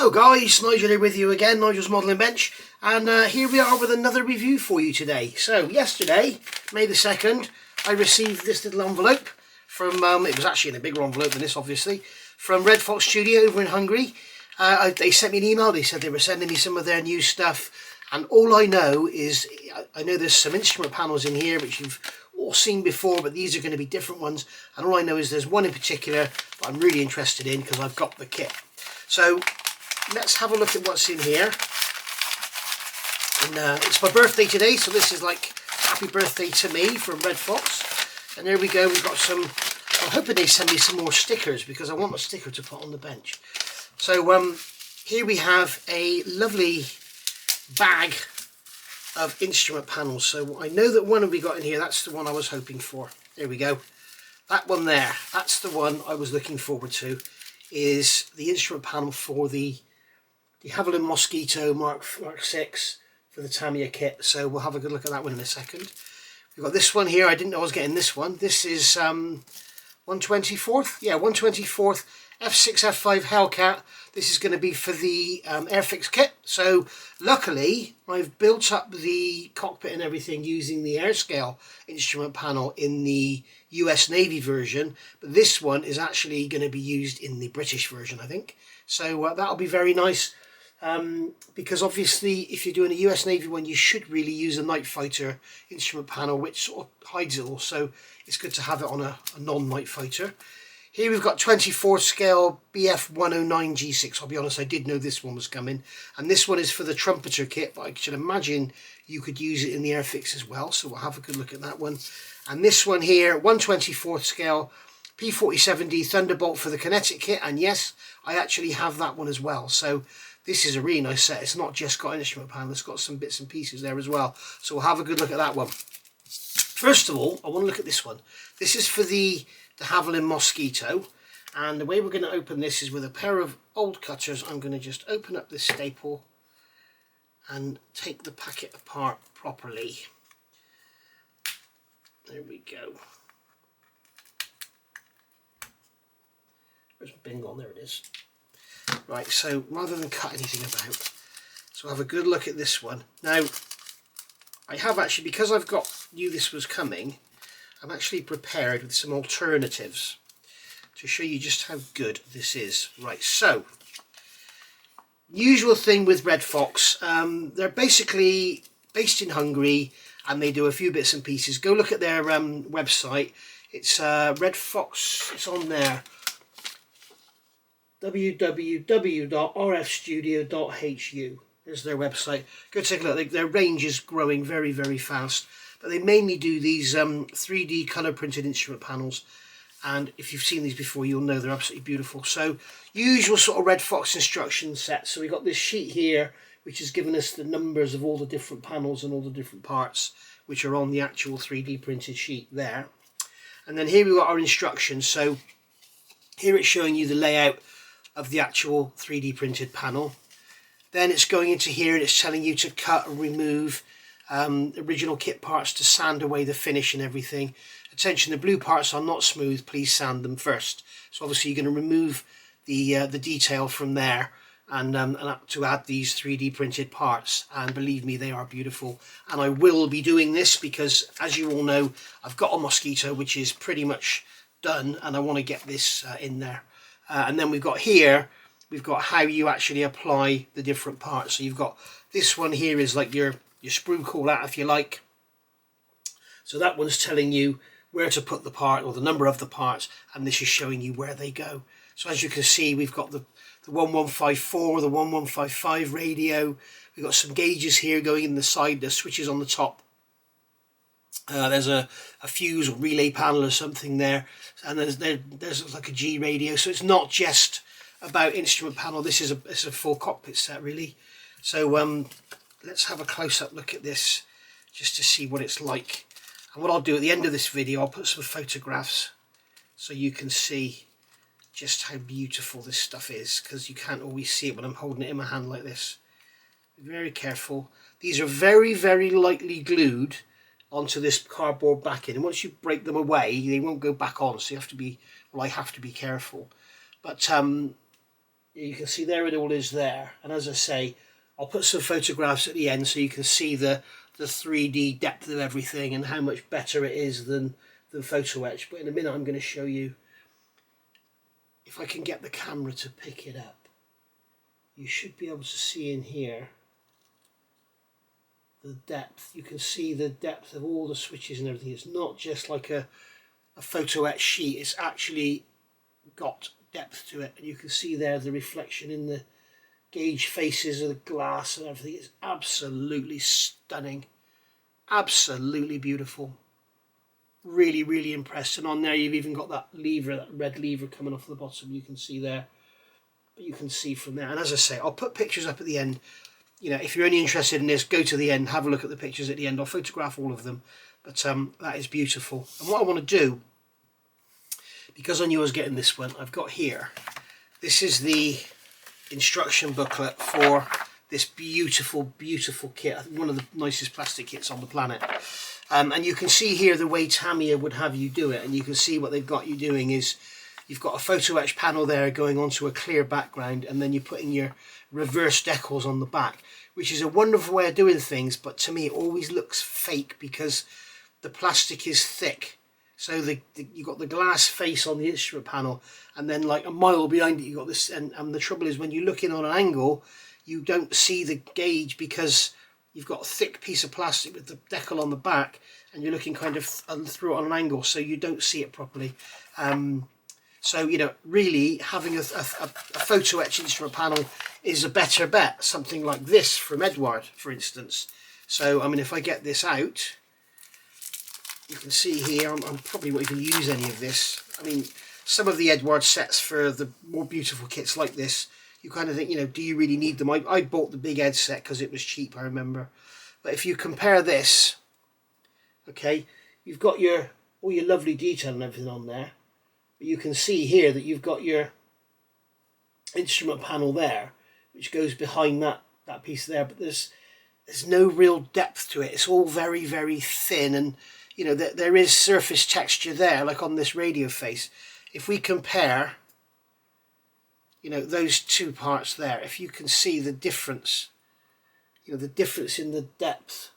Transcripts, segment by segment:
Hello guys, Nigel here with you again, Nigel's Modelling Bench, and here we are with another review for you today. So yesterday, May the 2nd, I received this little envelope from, it was actually in a bigger envelope than this obviously, from Red Fox Studio over in Hungary. They sent me an email, they said they were sending me some of their new stuff, and all I know is, I know there's some instrument panels in here which you've all seen before, but these are going to be different ones, and all I know is there's one in particular that I'm really interested in because I've got the kit. So let's have a look at what's in here. And it's my birthday today, so this is like happy birthday to me from Red Fox. And there we go, we've got some, I'm hoping they send me some more stickers because I want a sticker to put on the bench. So here we have a lovely bag of instrument panels. So I know that one we got in here, that's the one I was hoping for. There we go. That one there, that's the one I was looking forward to, is the instrument panel for the Havilland Mosquito Mark 6 for the Tamiya kit. So we'll have a good look at that one in a second. We've got this one here. I didn't know I was getting this one. This is 124th. Yeah, 124th F6 F5 Hellcat. This is going to be for the Airfix kit. So luckily I've built up the cockpit and everything using the Airscale instrument panel in the US Navy version, but this one is actually going to be used in the British version, I think. So that'll be very nice. Because obviously if you're doing a US Navy one, you should really use a night fighter instrument panel which sort of hides it all, so it's good to have it on a non-night fighter. Here we've got 24 scale BF 109 G6. I'll be honest, I did know this one was coming, and this one is for the trumpeter kit, but I should imagine you could use it in the Airfix as well, so we'll have a good look at that one. And this one here, 1/24th scale P47d Thunderbolt for the Kinetic kit, and yes, I actually have that one as well. So this is a really nice set. It's not just got an instrument panel, it's got some bits and pieces there as well. So we'll have a good look at that one. First of all, I want to look at this one. This is for the Havilland Mosquito, and the way we're going to open this is with a pair of old cutters. I'm going to just open up this staple and take the packet apart properly. There we go. Where's my bin gone? There it is. Right, so rather than cut anything about, so have a good look at this one. Now, I have actually, because knew this was coming, I'm actually prepared with some alternatives to show you just how good this is. Right, so, usual thing with Red Fox, they're basically based in Hungary and they do a few bits and pieces. Go look at their website. It's Red Fox, it's on there. www.rfstudio.hu is their website. Go take a look. Their range is growing very, very fast, but they mainly do these 3D color printed instrument panels, and if you've seen these before you'll know they're absolutely beautiful. So usual sort of Red Fox instruction set. So we've got this sheet here which has given us the numbers of all the different panels and all the different parts which are on the actual 3D printed sheet there. And then here we've got our instructions. So here it's showing you the layout of the actual 3D printed panel. Then it's going into here and it's telling you to cut and remove original kit parts to sand away the finish and everything. Attention, the blue parts are not smooth, please sand them first. So obviously you're going to remove the detail from there and to add these 3D printed parts, and believe me, they are beautiful. And I will be doing this because, as you all know, I've got a Mosquito which is pretty much done and I want to get this in there. And then we've got here, we've got how you actually apply the different parts. So you've got this one here is like your sprue call out, if you like. So that one's telling you where to put the part or the number of the parts, and this is showing you where they go. So as you can see, we've got the 1154, the 1155 radio. We've got some gauges here going in the side, the switches on the top. There's a fuse or relay panel or something there, and there's like a G radio. So it's not just about instrument panel. This is it's a full cockpit set really. So let's have a close-up look at this just to see what it's like. And what I'll do at the end of this video, I'll put some photographs so you can see just how beautiful this stuff is, because you can't always see it when I'm holding it in my hand like this. Be very careful. These are very, very lightly glued onto this cardboard backing, and once you break them away they won't go back on, so you have to be, well, I have to be careful. But You can see there it all is there. And as I say, I'll put some photographs at the end so you can see the 3D depth of everything and how much better it is than photo etch. But in a minute I'm going to show you, if I can get the camera to pick it up, you should be able to see in here the depth. You can see the depth of all the switches and everything. It's not just like a photo etch sheet, it's actually got depth to it, and you can see there the reflection in the gauge faces of the glass and everything. It's absolutely stunning, absolutely beautiful. Really, really impressed. And on there you've even got that lever, that red lever coming off the bottom, you can see there. But you can see from there, and as I say, I'll put pictures up at the end. You know, if you're only interested in this, go to the end, have a look at the pictures at the end. I'll photograph all of them, but that is beautiful. And what I want to do, because I knew I was getting this one, I've got here, this is the instruction booklet for this beautiful, beautiful kit. One of the nicest plastic kits on the planet. And you can see here the way Tamiya would have you do it, and you can see what they've got you doing is you've got a photo etch panel there going onto a clear background, and then you're putting your reverse decals on the back, which is a wonderful way of doing things, but to me it always looks fake because the plastic is thick. So you've got the glass face on the instrument panel, and then like a mile behind it you've got this, and the trouble is when you look in on an angle you don't see the gauge because you've got a thick piece of plastic with the decal on the back, and you're looking kind of through it on an angle, so you don't see it properly. So, you know, really having a photo etch instrument panel is a better bet. Something like this from Edward, for instance. So, I mean, if I get this out, you can see here, I probably won't even use any of this. I mean, some of the Edward sets for the more beautiful kits like this, you kind of think, you know, do you really need them? I bought the big Ed set because it was cheap, I remember. But if you compare this, okay, you've got all your lovely detail and everything on there. But you can see here that you've got your instrument panel there, which goes behind that piece there. But there's no real depth to it. It's all very, very thin, and you know there is surface texture there, like on this radio face. If we compare, you know, those two parts there, if you can see the difference, you know, the difference in the depth,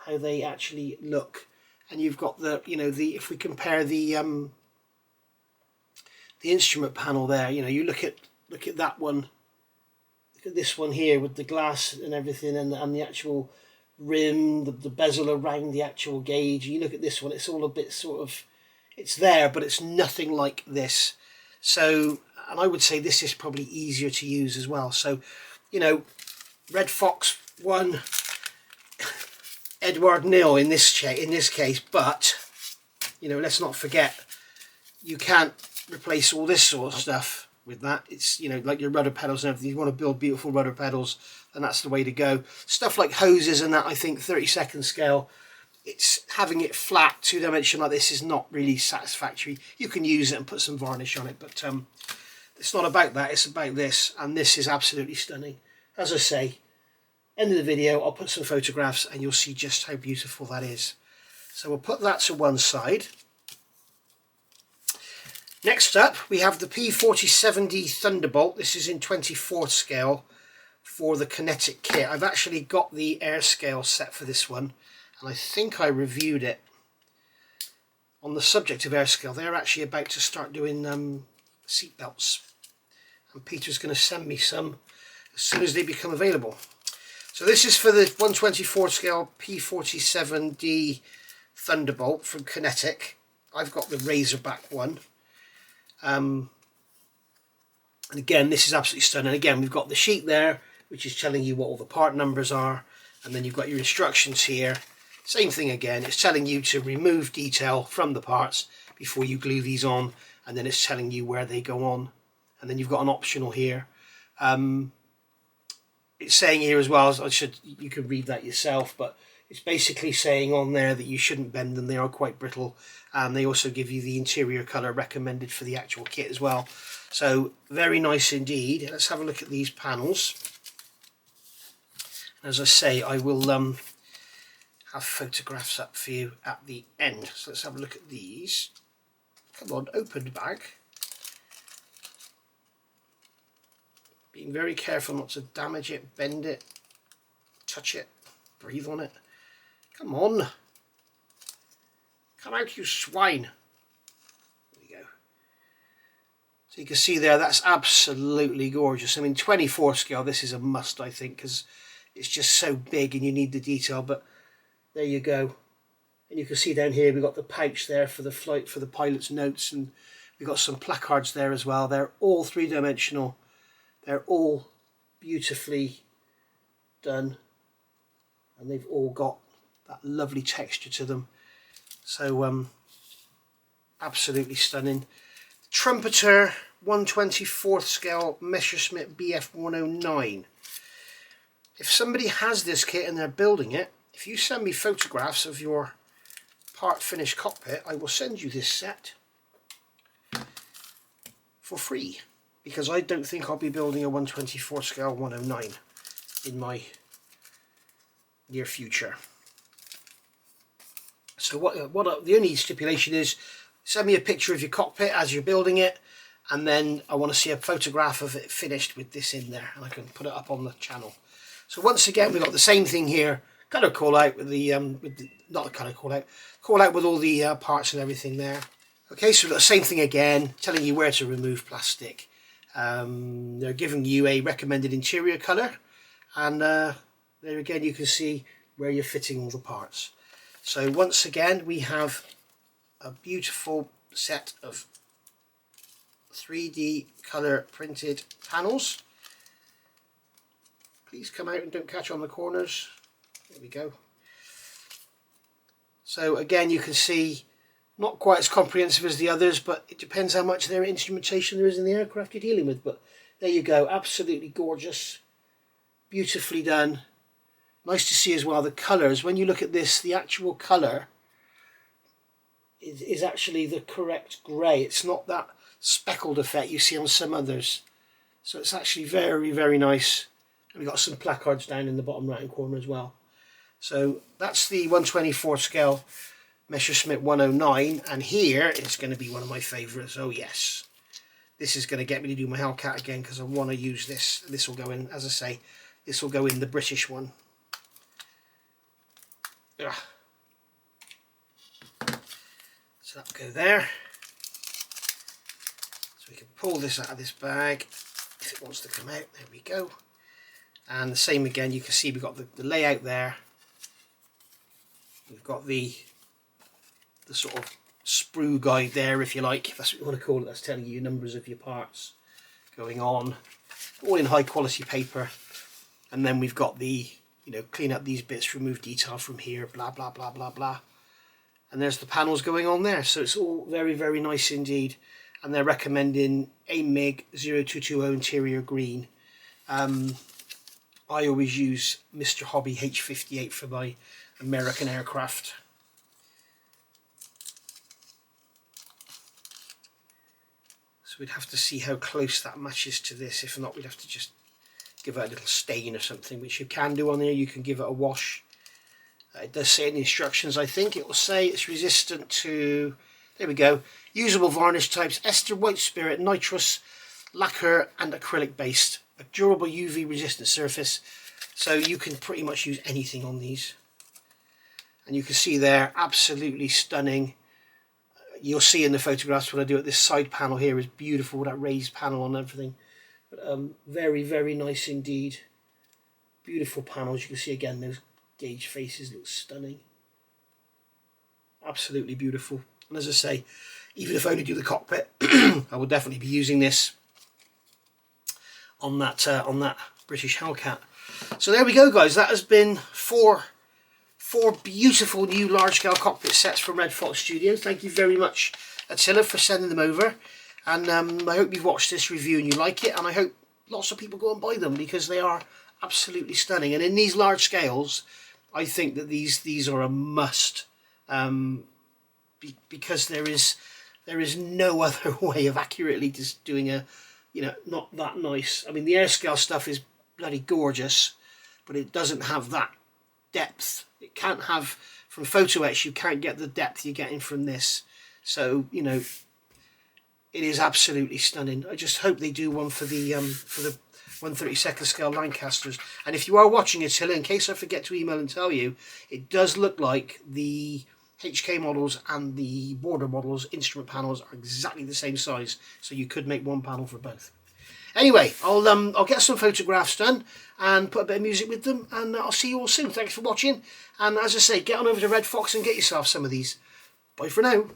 how they actually look. And you've got the, you know, if we compare the instrument panel there, you know, you look at that one, look at this one here with the glass and everything, and the actual rim, the bezel around the actual gauge. You look at this one, it's all a bit sort of, it's there, but it's nothing like this. So, and I would say this is probably easier to use as well. So, you know, Red Fox 1, Edward 0 in this case, but you know, let's not forget you can't replace all this sort of stuff with that. It's, you know, like your rudder pedals and everything. You want to build beautiful rudder pedals, and that's the way to go. Stuff like hoses and that, I think 32nd scale, it's having it flat 2-dimensional like this is not really satisfactory. You can use it and put some varnish on it, but it's not about that, it's about this, and this is absolutely stunning. As I say, end of the video, I'll put some photographs and you'll see just how beautiful that is. So we'll put that to one side. Next up, we have the P47d Thunderbolt. This is in 24th scale for the Kinetic kit. I've actually got the air scale set for this one, and I think I reviewed it. On the subject of air scale, they're actually about to start doing seat belts, and Peter's going to send me some as soon as they become available. So this is for the 1/24 scale P47d Thunderbolt from Kinetic. I've got the Razorback one. And again, this is absolutely stunning. Again, we've got the sheet there, which is telling you what all the part numbers are. And then you've got your instructions here. Same thing again. It's telling you to remove detail from the parts before you glue these on. And then it's telling you where they go on. And then you've got an optional here. It's saying here as well, you can read that yourself, but it's basically saying on there that you shouldn't bend them. They are quite brittle, and they also give you the interior colour recommended for the actual kit as well. So very nice indeed. Let's have a look at these panels. As I say, I will have photographs up for you at the end. So let's have a look at these. Come on, open bag. Being very careful not to damage it, bend it, touch it, breathe on it. Come on. Come out, you swine. There we go. So you can see there, that's absolutely gorgeous. I mean, 24 scale, this is a must, I think, because it's just so big and you need the detail. But there you go. And you can see down here, we've got the pouch there for the flight, for the pilot's notes, and we've got some placards there as well. They're all three-dimensional. They're all beautifully done, and they've all got that lovely texture to them. So absolutely stunning. Trumpeter 1/24 scale Messerschmitt BF 109. If somebody has this kit and they're building it, if you send me photographs of your part finished cockpit, I will send you this set for free, because I don't think I'll be building a 1/24 scale 109 in my near future. So the only stipulation is, send me a picture of your cockpit as you're building it, and then I want to see a photograph of it finished with this in there, and I can put it up on the channel. So once again, we've got the same thing here, colour call out with the, not a colour call out with all the parts and everything there. Okay, so we've got the same thing again, telling you where to remove plastic. They're giving you a recommended interior colour, and there again you can see where you're fitting all the parts. So once again, we have a beautiful set of 3D colour printed panels. Please come out and don't catch on the corners. There we go. So again, you can see not quite as comprehensive as the others, but it depends how much their instrumentation there is in the aircraft you're dealing with. But there you go, absolutely gorgeous, beautifully done. Nice to see as well the colours. When you look at this, the actual colour is actually the correct grey. It's not that speckled effect you see on some others. So it's actually very, very nice. And we've got some placards down in the bottom right hand corner as well. So that's the 1/24 scale Messerschmitt 109, and here it's going to be one of my favourites. Oh yes, this is going to get me to do my Hellcat again, because I want to use this. This will go in, as I say, this will go in the British one. Ugh. So that'll go there. So we can pull this out of this bag if it wants to come out. There we go. And the same again, you can see we've got the layout there. We've got the sort of sprue guide there, if you like, if that's what you want to call it. That's telling you numbers of your parts going on, all in high quality paper. And then we've got the, you know, clean up these bits, remove detail from here, blah blah blah blah blah. And there's the panels going on there. So it's all very, very nice indeed. And they're recommending a MiG 0220 interior green. I always use Mr. Hobby H58 for my American aircraft. So we'd have to see how close that matches to this. If not, we'd have to just give it a little stain or something, which you can do on there. You can give it a wash. It does say in the instructions, I think it will say it's resistant to, there we go, usable varnish types, ester, white spirit, nitrous, lacquer and acrylic based. A durable UV resistant surface, so you can pretty much use anything on these. And you can see there, absolutely stunning. You'll see in the photographs what I do at this side panel here is beautiful, that raised panel and everything. But very, very nice indeed. Beautiful panels. You can see again those gauge faces look stunning. Absolutely beautiful. And as I say, even if I only do the cockpit, I will definitely be using this on that British Hellcat. So there we go, guys. That has been four beautiful new large-scale cockpit sets from Red Fox Studios. Thank you very much, Attila, for sending them over. And I hope you've watched this review and you like it. And I hope lots of people go and buy them, because they are absolutely stunning. And in these large scales, I think that these are a must, because there is no other way of accurately just doing a, you know, not that nice. I mean, the airscale stuff is bloody gorgeous, but it doesn't have that depth. It can't have, from Photo Etch, you can't get the depth you're getting from this. So, you know, it is absolutely stunning. I just hope they do one for the 1/32 scale Lancasters. And if you are watching Attila, in case I forget to email and tell you, it does look like the HK models and the border models instrument panels are exactly the same size, so you could make one panel for both. Anyway, I'll get some photographs done and put a bit of music with them, and I'll see you all soon. Thanks for watching, and as I say, get on over to Red Fox and get yourself some of these. Bye for now.